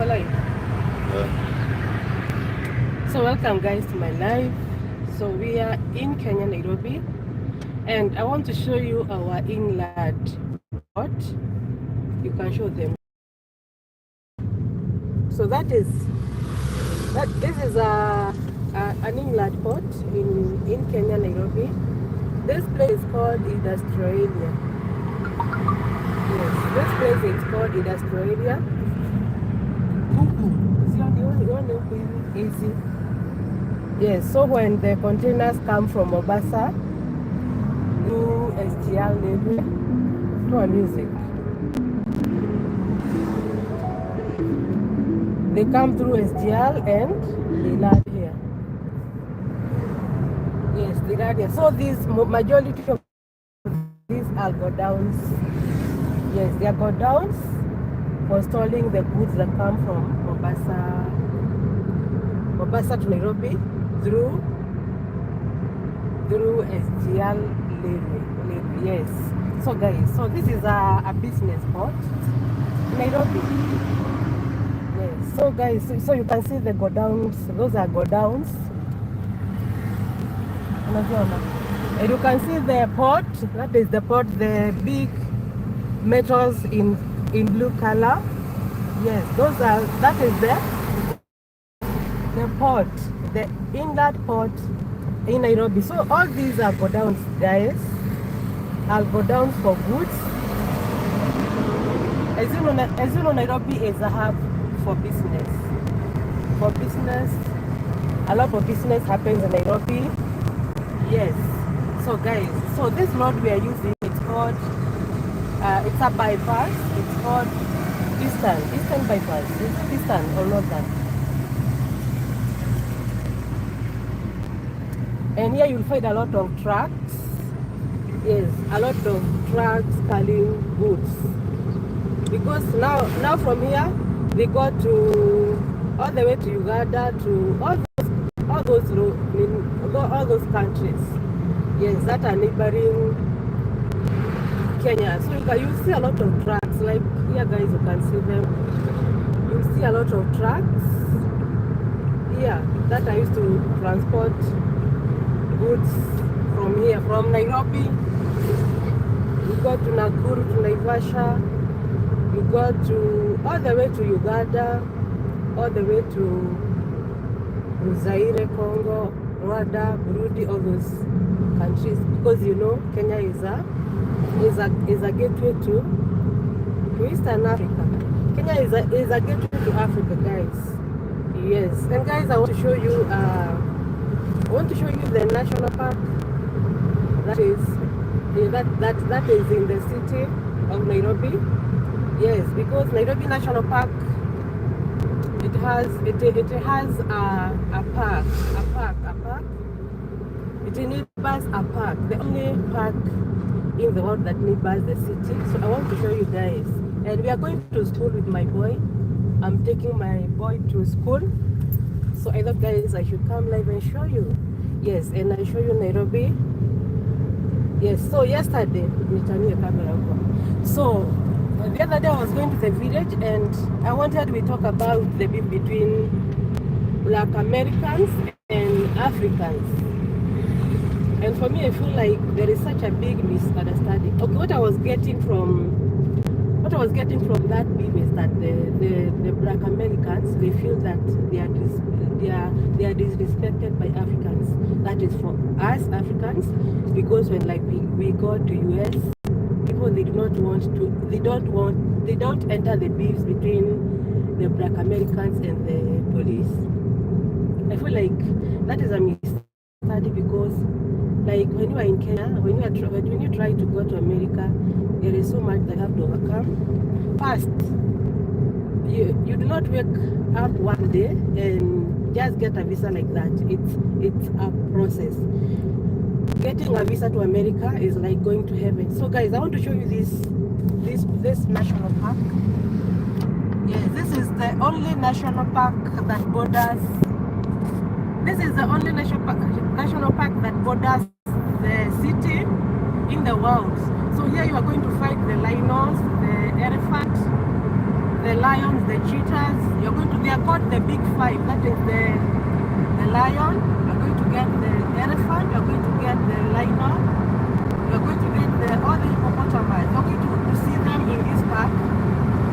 for live. So welcome guys to my live. So we are in Kenya, Nairobi, and I want to show you our inland port. You can show them. So this is an inland port in Kenya, Nairobi. This place is called Australia. Yes, this place is called Australia. Easy. Yes, so when the containers come from Mombasa to SGL level to our music, they come through SGL and they land here. Yes, they land here. So these majority of these are go downs. Yes, they are go downs for storing the goods that come from Mombasa to Nairobi through SGL levy. Yes. So guys, so this is a business port in Nairobi. Yes. So guys, so you can see the go downs. Those are go downs. And you can see the port. That is the port. The big metals in blue color. Yes, that is the port, the inland port in Nairobi. So all these are go downs, guys. I'll go down for goods. As you know, Nairobi is a hub for business. For business, a lot of business happens in Nairobi. Yes. So guys, so this road we are using, it's called, it's a bypass. It's called Eastern bypass. It's Eastern or Northern. And here you'll find a lot of trucks. Yes, a lot of trucks carrying goods. Because now from here they go to all the way to Uganda, to all those countries. Yes, that are neighboring Kenya. So you see a lot of trucks. Like here, guys, you can see them. You see a lot of trucks here that are used to transport goods from here, from Nairobi. You go to Nakuru, to Naivasha. You go to all the way to Uganda, all the way to Zaire, Congo, Rwanda, Burundi, all those countries. Because you know Kenya is a gateway to Eastern Africa. Kenya is a gateway to Africa, guys. Yes, and guys, I want to show you the national park that is in the city of Nairobi. Yes, because Nairobi National Park, it has a park. It neighbors a park, the only park in the world that neighbors the city. So I want to show you guys, and we are going to school with my boy. I'm taking my boy to school. So I thought, guys, I should come live and show you. Yes, and I show you Nairobi. Yes, so yesterday, so the other day I was going to the village and I wanted to talk about the beef between Black Americans and Africans. And for me, I feel like there is such a big misunderstanding. Okay, what I was getting from that beef is that the Black Americans, they feel that they are disrespected by Africans. That is for us Africans, because when like we go to US, people they don't enter the beefs between the Black Americans and the police. I feel like that is a misunderstanding, because like when you are in Kenya, when you try to go to America, there is so much that you have to overcome. First, you do not wake up one day and just get a visa like that. It's a process. Getting a visa to America is like going to heaven. So guys, I want to show you this national park. Yes, this is the only national park that borders. This is the only national park that borders the city in the world. So here you are going to find the rhinos, the elephant, the lions, the cheetahs. You're they are called the big five. That is the lion, you're going to get the elephant, you're going to get the lion, you're going to get all the hippopotamus. You're going to see them in this park.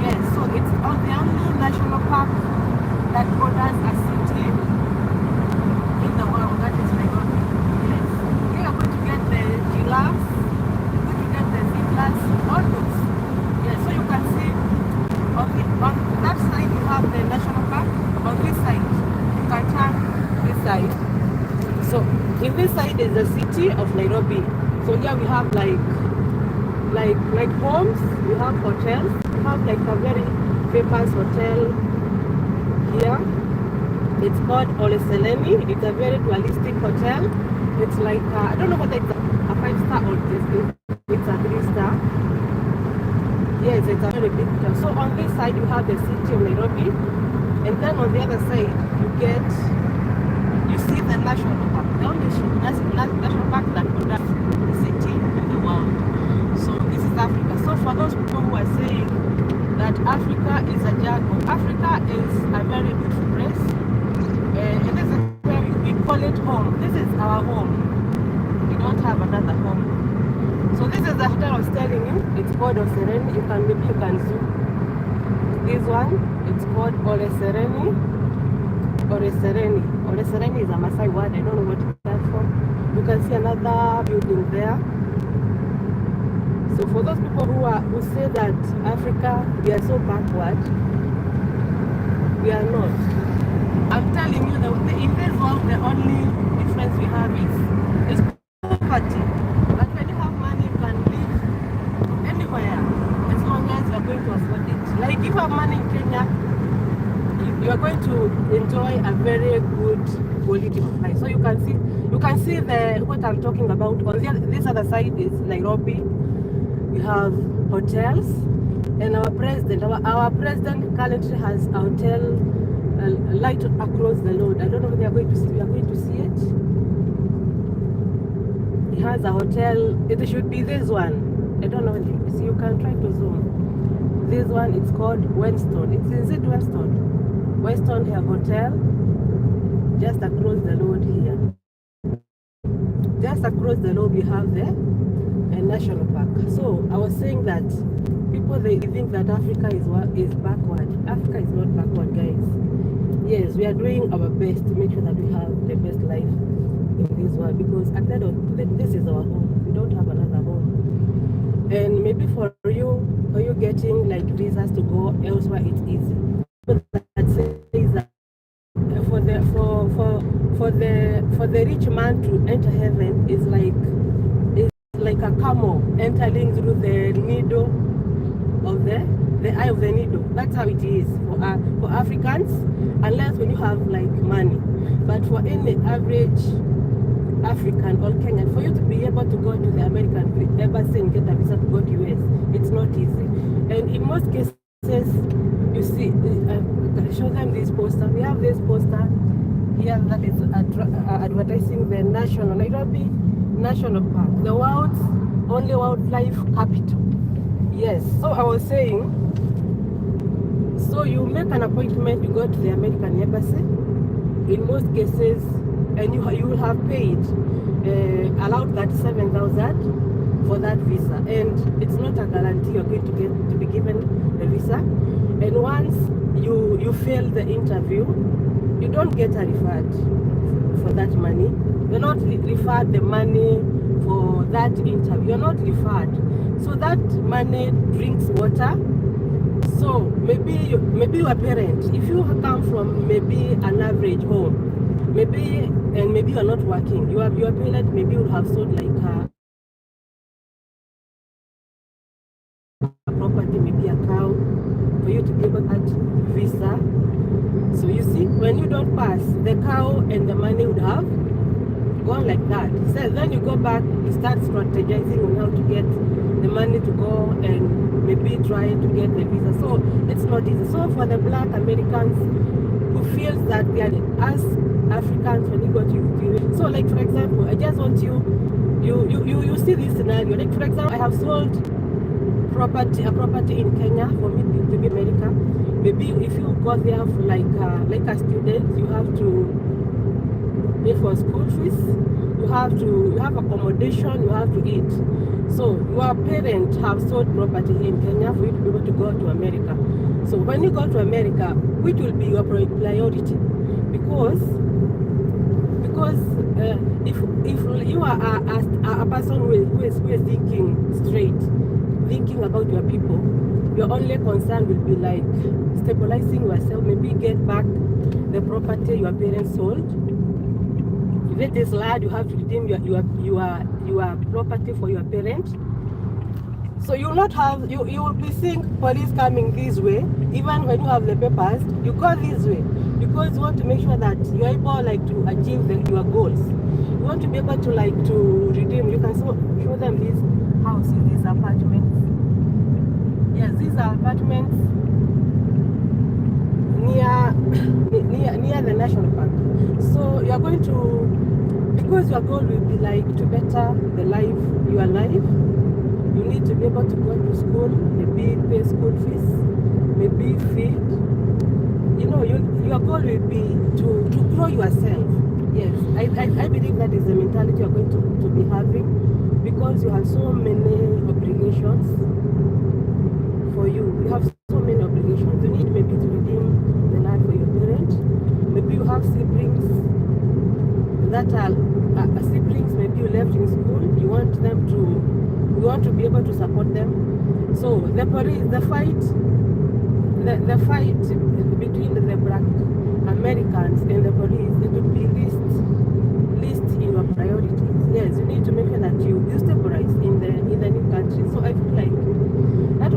Yes, so it's the only national park that borders a city in the world. That is Nairobi. Yes. Here you're going to get the giraffes, you're going to get the zebras, all those. Yes, so you can see on that side you have the national park. On this side, you can turn this side. So in this side is the city of Nairobi. So here we have like homes, we have hotels, we have like a very famous hotel here. It's called Ole Seleni. It's a very touristic hotel. It's like I don't know whether it's a 5-star or it's a 3-star. Yes, it's a very big hotel. So on this side you have the city of Nairobi, and then on the other side you see the national park, the only national park that borders the city and the world. So this is Africa. So for those people who are saying that Africa is a jungle, Africa is a very beautiful place, and this is where we call it home. This is our home. We don't have another home. So this is the hotel I was telling you. It's called Ole Sereni. Maybe you can zoom. This one, it's called Ole Sereni. Ole Sereni. Ole Sereni is a Maasai word. I don't know what it stands for. You can see another building there. So for those people who say that Africa, we are so backward, we are not. I'm telling you that in this world the only difference we have is poverty. But when you have money, you can live anywhere as long as you are going to afford it. Like if you have money in Kenya, you are going to enjoy a very good quality of life. So you can see what I'm talking about. On this other side is Nairobi. We have hotels, and our president currently has a hotel light across the road. I don't know if we are going to see it. He has a hotel. It should be this one. I don't know. So you can try to zoom. This one, it's called Weston. Is it Weston? Weston have hotel just across the road here. Just across the road we have the national park. So I was saying that people, they think that Africa is backward. Africa is not backward, guys. Yes, we are doing our best to make sure that we have the best life in this world, because at the end of the day, this is our home. We don't have another home. And maybe for you getting like visas to go elsewhere, it's easy. But that says that for the rich man to enter heaven is like a camel entering through the needle of the eye of the needle. That's how it is for Africans, unless when you have like money. But for any average African or Kenyan, for you to be able to go to the American embassy and get a visa to go to US, it's not easy. And in most cases, you see, show them this poster. We have this poster here that is advertising the Nairobi National Park, the world's only wildlife capital. Yes, so I was saying, so you make an appointment, you go to the American embassy, in most cases, and you will have paid allowed 37,000 for that visa, and it's not a guarantee you're going to be given the visa. And once you fail the interview, you don't get a refund for that money. You're not referred the money for that interview. You're not referred. So that money drinks water. So maybe your parents, if you come from maybe an average home, maybe you're not working, your parents maybe would have sold like a property, maybe a cow, for you to be able to get visa. So you see, when you don't pass, the cow and the money would have gone like that. So then you go back, you start strategizing on how to get the money to go and maybe try to get the visa. So it's not easy. So for the black Americans who feels that they are as Africans when you go to so like for example, I just want you see this scenario. Like for example, I have sold a property in Kenya for me to be America. maybe if you go there for like a student, you have to pay for school fees, you have accommodation, you have to eat. So your parents have sold property in Kenya for you to be able to go to America. So when you go to America, which will be your priority? Because if you are a person who is thinking straight, thinking about your people, your only concern will be like stabilizing yourself, maybe get back the property your parents sold. If it is land, you have to redeem your property for your parents. So you will not have you will be seeing police coming this way. Even when you have the papers, you go this way because you want to make sure that you are able like to achieve your goals. You want to be able to like to redeem. You can show them these houses, these apartments. Yes, these are apartments near the national park. So you are going to, because your goal will be like to better your life. You need to be able to go to school, maybe pay school fees, maybe feed. You know, your goal will be to grow yourself. Yes, I believe that is the mentality you're going to be having, because you have so many obligations for you. You have so many obligations. You need maybe to redeem the land for your parents. Maybe you have siblings that are siblings maybe you left in school. You want to be able to support them. So the fight between the black Americans and the police, it would be list in your priorities. Yes, you need to make sure that you stabilize in the new country. So I feel like that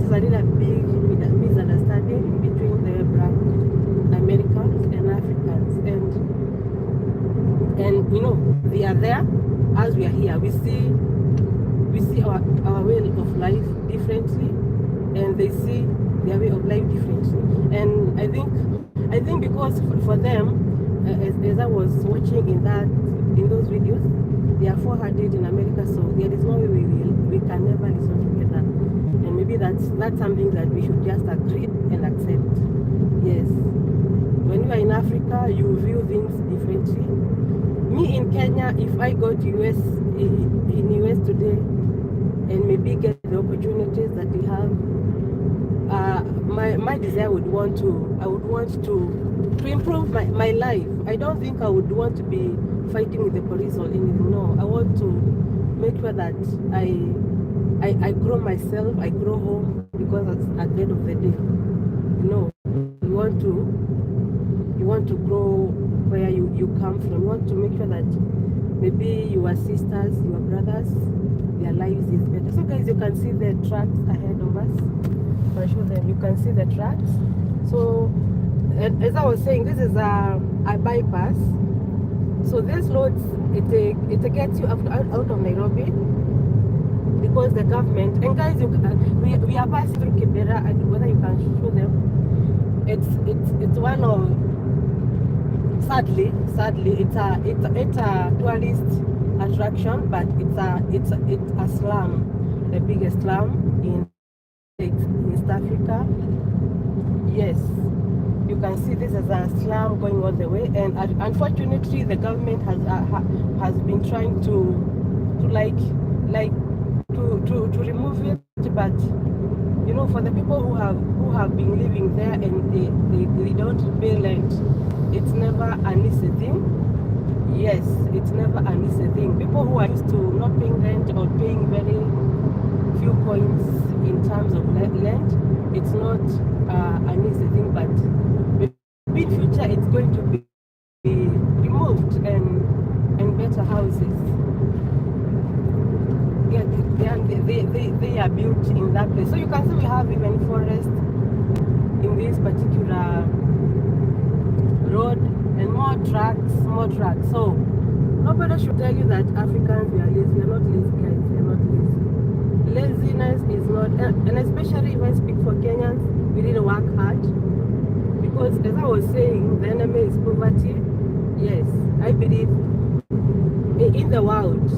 is a really big misunderstanding between the black Americans and Africans, and you know, they are there as we are here. We see our way of life differently, and they see their way of life differently. And I think because for them, as I was watching in those videos, they are 400 in America, so there is no way we can never listen together. And maybe that's something that we should just agree and accept. Yes, when you are in Africa, you view things differently. Me in Kenya, if I go to in US today, and maybe get the opportunities that we have, my desire I would want to improve my life. I don't think I would want to be fighting with the police or anything. No, I want to make sure that I grow myself, I grow home, because at the end of the day, you know, you want to grow where you come from. You want to make sure that maybe your sisters, your brothers, their lives is better. So guys, you can see the tracks ahead of us. I'll show them. You can see the tracks. So as I was saying, this is a bypass. So this roads, it gets you out of Nairobi, because the government, and guys, we are passed through Kibera, and whether you can show them, it's one of, sadly it's a tourist attraction, but it's a slum, the biggest slum in East Africa. Yes, you can see this as a slum going all the way, and unfortunately the government has been trying to remove it, but you know, for the people who have been living there and they don't pay rent, it's never an easy thing. Yes, it's never an easy thing. People who are used to not paying rent or paying very few points in terms of rent, it's not an easy thing, but maybe in future it's going to be removed, and better houses. Yeah, they are built in that place. So you can see we have even forest in this particular road, and more tracks. So nobody should tell you that Africans, we are lazy. We are not lazy, guys. We are not lazy. Laziness is not, and especially if I speak for Kenyans, we need to work hard, because as I was saying, the enemy is poverty. Yes, I believe in the world,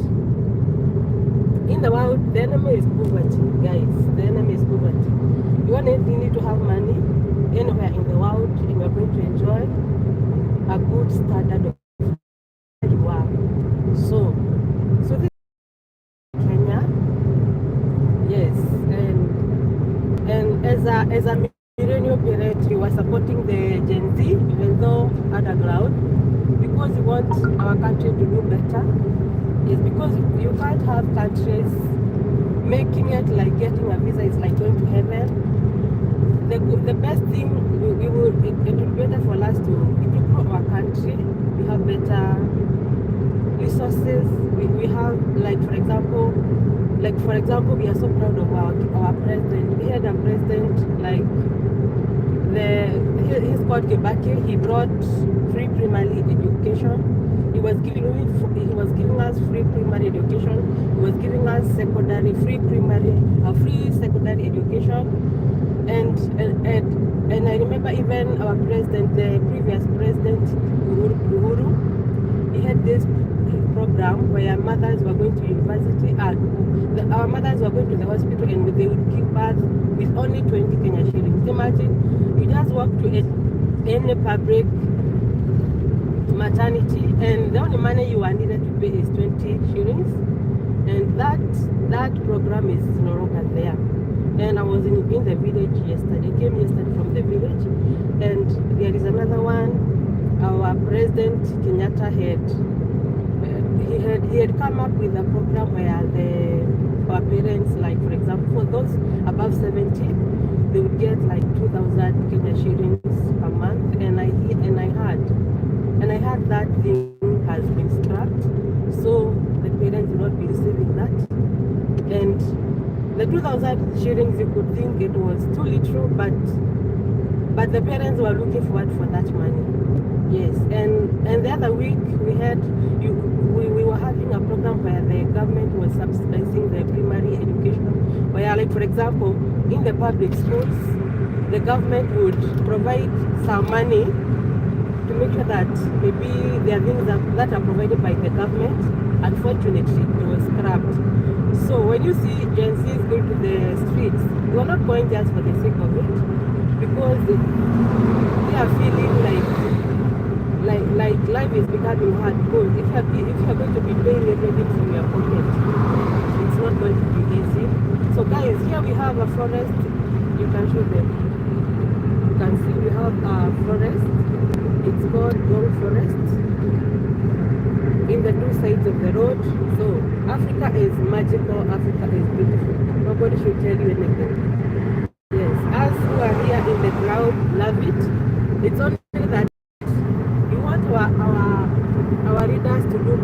In the world, the enemy is poverty, guys. The enemy is poverty. You need to have money anywhere in the world, and you're going to enjoy a good standard of where you are. So this is Kenya, yes, and as a millennial parent, you are supporting the Gen Z, even though underground, because you want our country to do better. Is because you can't have countries making it like getting a visa is like going to heaven. The best thing it would be better for us to improve our country. We have better resources. We have for example, we are so proud of our president. We had a president like he's called Kibaki. He brought free primary education. He was giving us free primary education. He was giving us free secondary education. And I remember even our president, the previous president Uhuru, he had this program where mothers were going to university and our mothers were going to the hospital and they would give birth with only 20 Kenya shillings. Imagine, you just walk to any public maternity and the only money you are needed to pay is 20 shillings, and that program is no longer there. And I was in the village yesterday, came yesterday from the village, and there is another one. Our president Kenyatta he had come up with a program where our parents, like for example, for those above 70, they would get like 2,000 Kenya shillings a month, and I heard that thing has been scrapped, so the parents will not be receiving that. And the 2,000 shillings, you could think it was too little, but the parents were looking forward for that money. Yes, and the other week we were having a program where the government was subsidizing the primary education, where like for example, in the public schools, the government would provide some money to make sure that maybe there are things that are provided by the government. Unfortunately, it was scrapped. So when you see Gen Zs going to the streets, they are not going just for the sake of it, because they are feeling like life is becoming hard. Because if you're going to be paying everything from your pocket, it's not going to be easy. So guys, here we have a forest. You can show them. You can see we have a forest. It's called Gold Forest in the two sides of the road. So Africa is magical. Africa is beautiful. Nobody should tell you anything. Yes, us who are here in the crowd love it. It's only that we want our leaders to do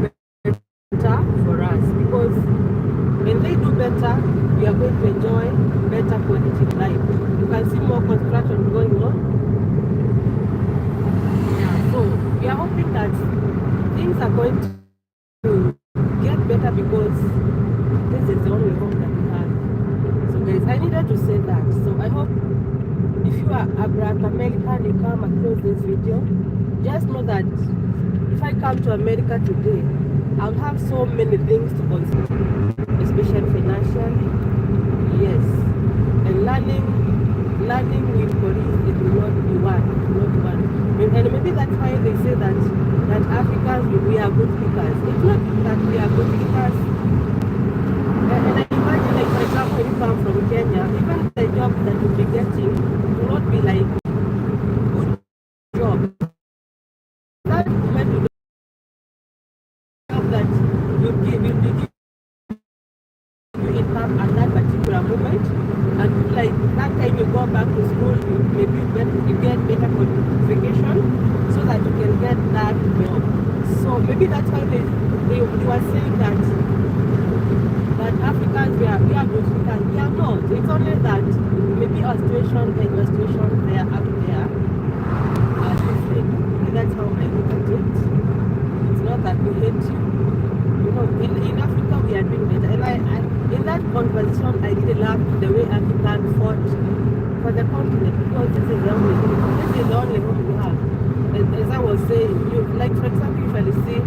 better for us, because when they do better, we are going to enjoy better quality of life. You can see more construction going on. So we are hoping that things are going to get better, because this is the only hope that we have. So guys, I needed to say that. So I hope if you are a Black American, you come across this video, just know that if I come to America today, I'll have so many things to consider, especially financially. Yes, and learning with police, it will not be one. And maybe that's why they say that Africans, we are good speakers. It's not that we are good speakers. And I imagine, like for example, when you come from Kenya, even the job that you'll be getting will not be like good job. That might be the job that will give you income at that particular moment, and like that time you go back to school, you get better qualification so that you can get that job. So maybe that's why they were saying that Africans we are good speakers. We are not. It's only that maybe our situation and your situation there up there are different. Maybe that's how I look at it. It's not that we hate you. You know, in Africa we are doing better. And I in that conversation I really loved the way Africans fought for the continent, because this is the only home we have. As I was saying, like for example, usually see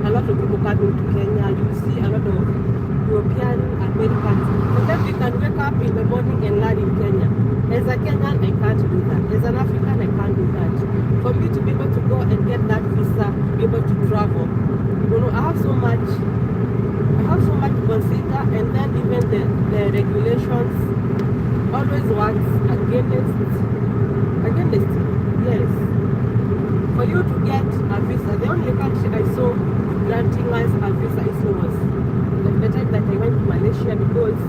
a lot of people coming to Kenya, you see a lot of European and chance. And then we can wake up in the morning and land in Kenya. As a Kenyan, I can't do that. As an African, I can't do that. For me to be able to go and get that visa, be able to travel, you know, I have so much to consider, and then even the regulations always works against yes. For you to get a visa, the only country I saw granting us a visa was the time that I went to Malaysia, because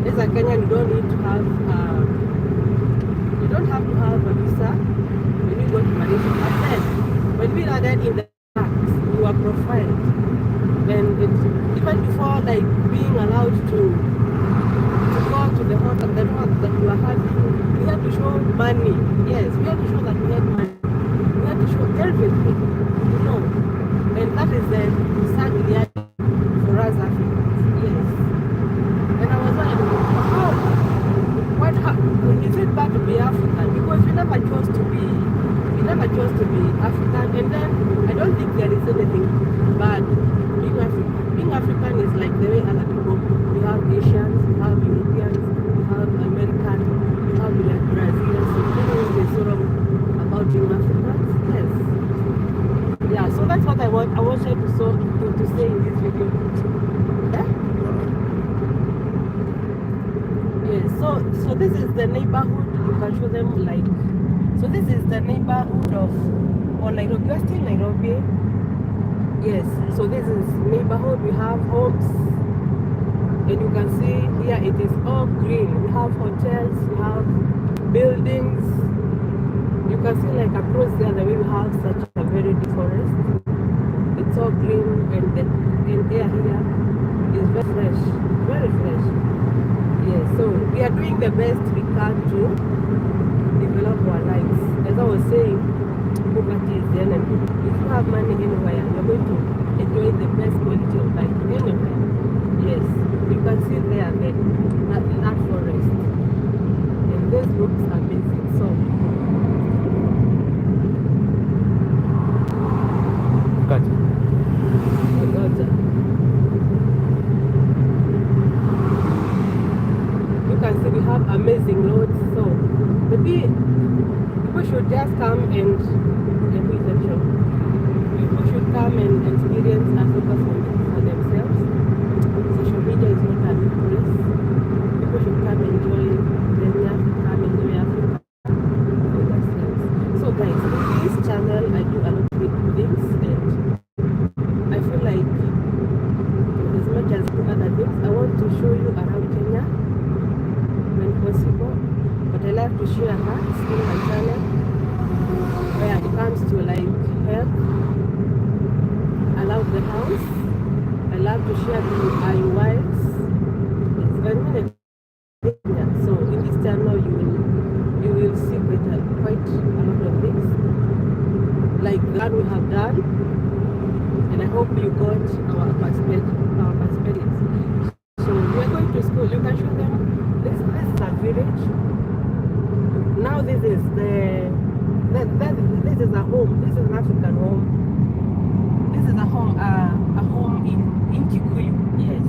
as a Kenyan, you don't have to have a visa when you go to Malaysia. But then, when we landed in the parks, you are profiled. And even before like being allowed to go to the hotel that you are having, we had to show money. Yes, we had to show that we had money. We had to show everything, you know. And that is the sad reality for us Africans. Yes. And I was like, is it bad to be African? Because we never chose to be African. And then I don't think there is anything bad being African. Being African is like the way other people. We have Asians, we have Europeans, we have Americans, we have Brazilians. So anything is sort of about being Africans. Yes. Yeah, so that's what I wanted to say in this video. Yeah? Yes, so this is the neighborhood. You can show them like, so this is the neighborhood of Nairobi. You're still Nairobi. Yes, so this is neighborhood. We have homes, and you can see here it is all green. We have hotels, we have buildings. You can see like across there the way we have such a very deep forest. It's all green, and the air here is very fresh, very fresh. Yes, so we are doing the best we can to develop our lives. As I was saying, poverty is the enemy. If you have money anywhere, you're going to enjoy the best quality of life anywhere. Yes, you can see there that forest, and this looks amazing. So gotcha. You can see we have amazing roads. So maybe people should just come and people should come and experience Africa for themselves. Social media is not a good place. People should come enjoy Kenya, come enjoy Africa for themselves. So guys, in this channel I do a lot of things, and I feel like as much as do other things, I want to show you around Kenya when possible. But I like to share facts in my channel where it comes to like health. I love the house. I love to share the IUIs. It's very many. So in this channel you will see quite a lot of things like that we have done, and I hope you got our perspectives. So we are going to school. You can show them this is a village. Now this is this is a home. This is an African home. This is a home in Kikuyu. Yes,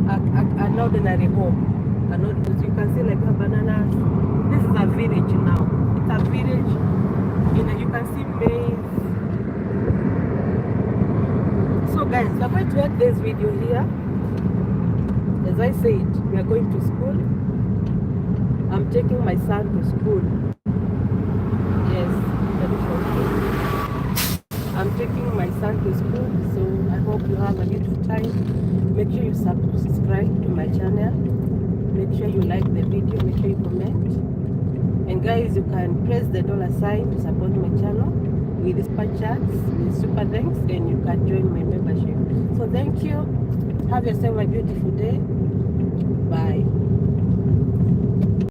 an ordinary home. You can see like a banana. This is a village now. It's a village. You can see maize. So guys, we are going to end this video here. As I said, we are going to school. I'm taking my son to school. Yes, I'm taking my son to school, so I hope you have a little time. Make sure you subscribe to my channel. Make sure you like the video. Make sure you comment. And guys, you can press the $sign to support my channel with super chats, with super thanks, and you can join my membership. So thank you. Have yourself a beautiful day. Bye.